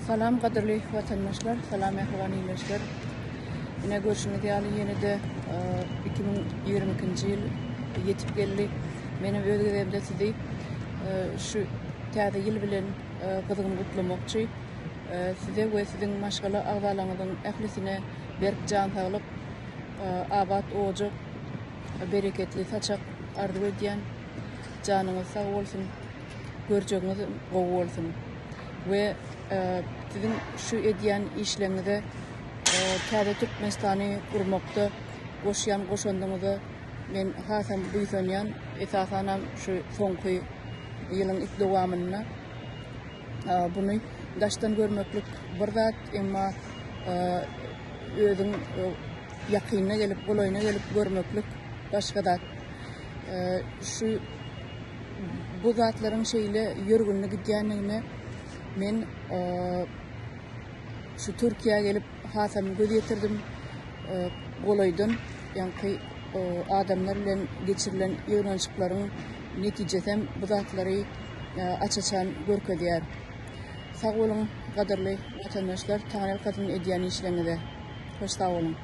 Salam kadirli vatandaşlar, salam ehvan iyileşler. Yine görüşünü diyali yeni de 2022 yıl yetip geldi. Benim ödegevimde sizi şu täze yıl bilen kızgın kutlamakçı. Size ve sizin maşgala ağzalarınızın ehlisine berk can sağlık, abat oğucuk, bereketli saçak arzu ediyen canınız sağ olsun, göreceğiniz qoğu olsun. Ve sizin şu ediyen işlerinize täze Türkmenistan'ı kurmakta koşandığınızı men hasam duýsanýan esasanam şu soňky ýylyň ilk dowamyna bunu daşdan görmeklik bir zat, emma özüň ýakynyna gelip, golaýyna gelip görmeklik başga zat. Şu bu zatlaryň şeýle ýörgünli gidýänligine men şu Türkiýe gelip hasam göz ýetirdim, golaýdym, ýa-ni adamlar bilen geçirilen ýöňençiklaryň netijesem bu zatlary açaçan görkezýär. Sag bolun, gaderli vatandaşlar, taňyl kadyn edýän işlerinde. Hoş sag bolun.